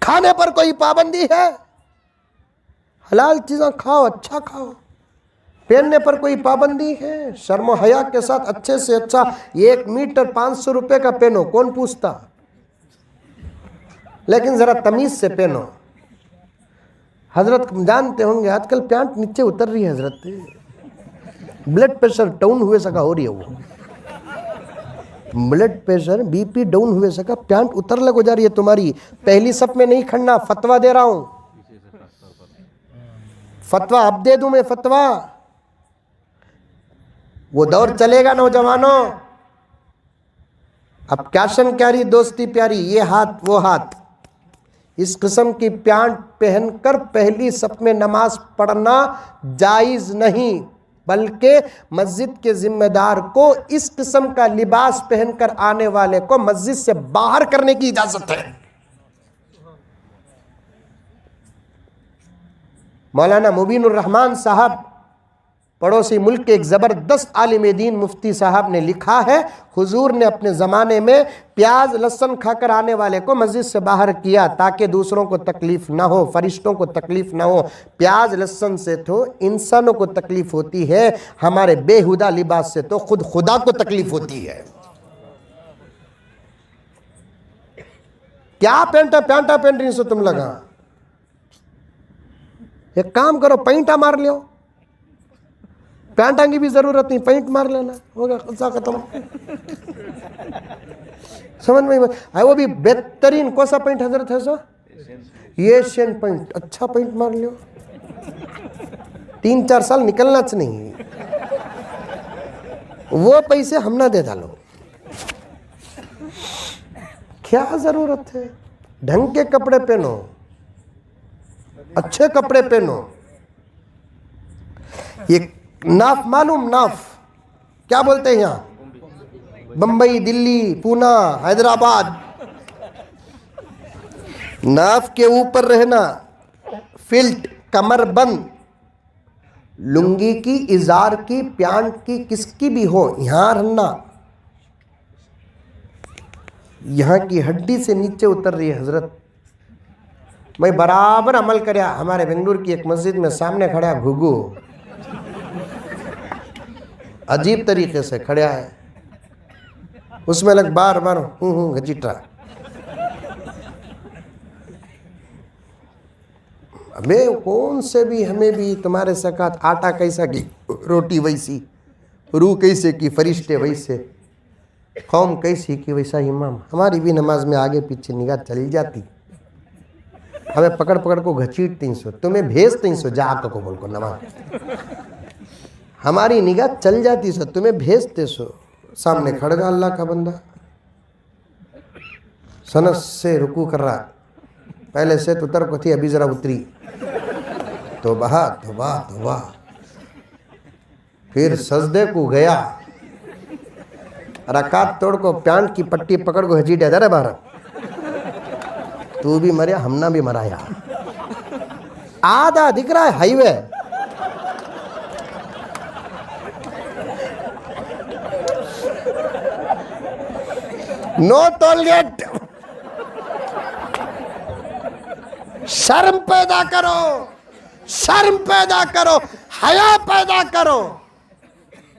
खाने पर कोई पाबंदी है? हलाल चीज़ें खाओ, अच्छा खाओ। पहनने पर कोई पाबंदी है? शर्म हया के साथ अच्छे से अच्छा 1 मीटर 500 रुपए का पहनो, कौन पूछता? लेकिन जरा तमीज से पहनो। हजरत जानते होंगे आजकल पैंट नीचे उतर रही है हजरत, ब्लड प्रेशर डाउन हुए सका हो रही है, वो ब्लड प्रेशर बीपी डाउन हुए सका, पैंट उतर लग हो जा रही है तुम्हारी। पहली सफ में नहीं खड़ना, फतवा दे रहा हूं, फतवा अब दे दूं मैं, फतवा। वो दौर चलेगा नौजवानों। अब कैशन क्यारी दोस्ती प्यारी, ये हाथ वो हाथ, इस किस्म की पैंट पहनकर पहली सफ में नमाज पढ़ना जायज नहीं, बल्कि मस्जिद के जिम्मेदार को इस किस्म का लिबास पहनकर आने वाले को मस्जिद से बाहर करने की इजाजत है। मौलाना मुबीनुर रहमान साहब, पड़ोसी मुल्क के एक ज़बरदस्त आलिम दीन मुफ्ती साहब ने लिखा है, हुजूर ने अपने ज़माने में प्याज लहसुन खाकर आने वाले को मस्जिद से बाहर किया ताकि दूसरों को तकलीफ़ ना हो, फरिश्तों को तकलीफ़ ना हो। प्याज लहसुन से तो इंसानों को तकलीफ़ होती है, हमारे बेहुदा लिबास से तो खुद खुदा को तकलीफ़ होती है। क्या पैंटा पहन रही सो तुम लगा? एक काम करो, पैंटा मार लियो, पैंटा की भी जरूरत नहीं, पैंट मार लेना, होगा खर्चा खत्म। समझ में है? वो भी बेहतरीन कौन सा पैंट हजरत है सो? ये एशियन पैंट, अच्छा पैंट मार लियो, 3-4 साल निकलना च नहीं, वो पैसे हम ना दे डालो। क्या जरूरत है? ढंग के कपड़े पहनो, अच्छे कपड़े पहनो। ये नाफ मालूम, नाफ क्या बोलते हैं यहाँ? बंबई, दिल्ली, पूना, हैदराबाद, नाफ के ऊपर रहना, फिल्ट, कमर बंद, लुंगी की, इजार की, पैंट की, किसकी भी हो, यहां रहना। यहां की हड्डी से नीचे उतर रही है हजरत। मैं बराबर अमल करया। हमारे बेंगलुरु की एक मस्जिद में सामने खड़ा घुगू, अजीब तरीके से खड़ा है, उसमें लग बार बार घचीटा। हमें कौन से भी, हमें भी तुम्हारे सकात आटा कैसा की, रोटी वैसी, रूह कैसे की, फरिश्ते वैसे, कौम कैसी की वैसा इमाम। हमारी भी नमाज में आगे पीछे निगाह चली जाती, हमें पकड़ पकड़ को घसीटती सो, तुम्हें भेजती सो जा को बोल को नमाज। हमारी निगाह चल जाती सो, तुम्हें भेजते सो। सामने खड़गा अल्लाह का बंदा, सनस से रुकू कर रहा, पहले से तो उतर को थी, अभी जरा उतरी, तो बहा तो वाह तो वाह, फिर सजदे को गया, रकात तोड़ को पैंट की पट्टी पकड़ को घसीटा जा रहा बाहर। तू भी मरिया, हमना भी मराया, आधा दिख रहा है हाईवे। No toilet. शर्म पैदा करो, शर्म पैदा करो, हया पैदा करो,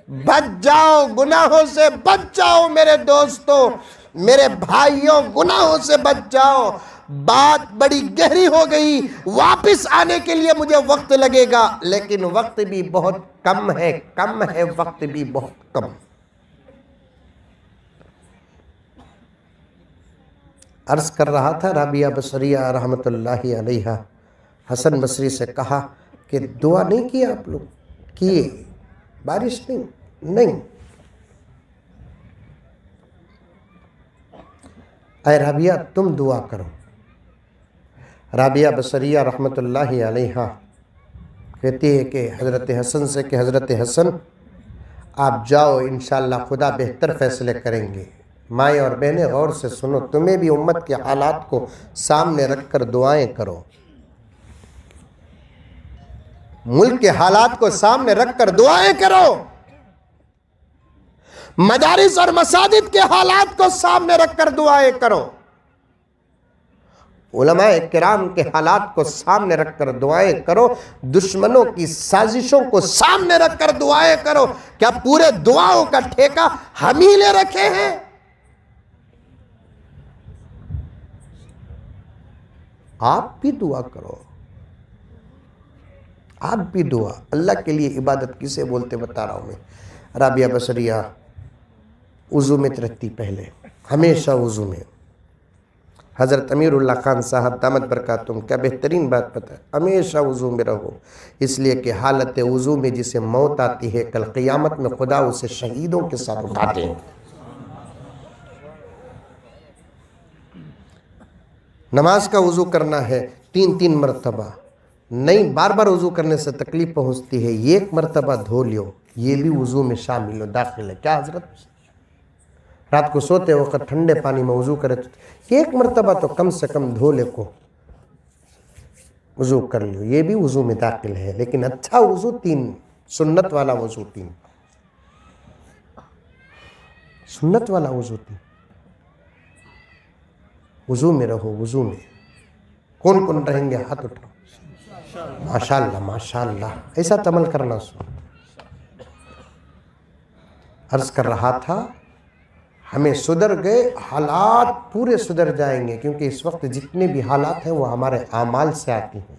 बच जाओ गुनाहों से, बच जाओ मेरे दोस्तों, मेरे भाइयों, गुनाहों से बच जाओ। बात बड़ी गहरी हो गई, वापस आने के लिए मुझे वक्त लगेगा, लेकिन वक्त भी बहुत कम है, कम है, वक्त भी बहुत कम। अर्ज कर रहा था, राबिया बसरिया रहमतुल्लाहि अलैहा हसन बसरी से कहा कि दुआ नहीं किया आप लोग? किए, बारिश नहीं। ऐ राबिया तुम दुआ करो। राबिया बसरिया रहमतुल्लाहि अलैहा कहती है कि हज़रत हसन से कि हज़रत हसन आप जाओ, इंशाअल्लाह खुदा बेहतर फैसले करेंगे। माएँ और बहनें गौर से सुनो, तुम्हें भी उम्मत के हालात को सामने रखकर दुआएं करो, मुल्क के हालात को सामने रखकर दुआएं करो, मदारिस और मसाजिद के हालात को सामने रखकर दुआएं करो। उलमाए किराम के हालात को सामने रखकर दुआएं करो, दुश्मनों की साजिशों को सामने रखकर दुआएं करो। क्या पूरे दुआओं का ठेका हम ही ले रखे हैं? आप भी दुआ करो, आप भी दुआ। अल्लाह के लिए इबादत किसे बोलते बता रहा हूं मैं। राबिया बसरिया वज़ू में रहती, पहले हमेशा वज़ू में। हज़रत अमीरुल्लाह खान साहब दामत बरकातुम, क्या बेहतरीन बात पता है, हमेशा वज़ू में रहो, इसलिए कि हालत वज़ू में जिसे मौत आती है कल क़ियामत में खुदा उसे शहीदों के साथ उठाते हैं। नमाज का वज़ू करना है 3-3 मरतबा, नहीं बार बार वज़ू करने से तकलीफ पहुँचती है, एक मरतबा धो लियो, ये भी वज़ू में शामिल हो, दाखिल है। क्या हज़रत, रात को सोते वक्त ठंडे पानी में वज़ू करे तो एक मरतबा तो कम से कम धो ले को वज़ू कर लियो, ये भी वज़ू में दाखिल है। लेकिन अच्छा वज़ू 3, सुन्नत वाला वज़ू 3, सुन्नत वाला वज़ू 3। वज़ू में रहो, वज़ू में। कौन कौन रहेंगे हाथ उठाओ। माशाअल्लाह माशाअल्लाह, ऐसा तमल करना। सो अर्ज़ कर रहा था, हमें सुधर गए, हालात पूरे सुधर जाएंगे, क्योंकि इस वक्त जितने भी हालात हैं वो हमारे आमाल से आती हैं।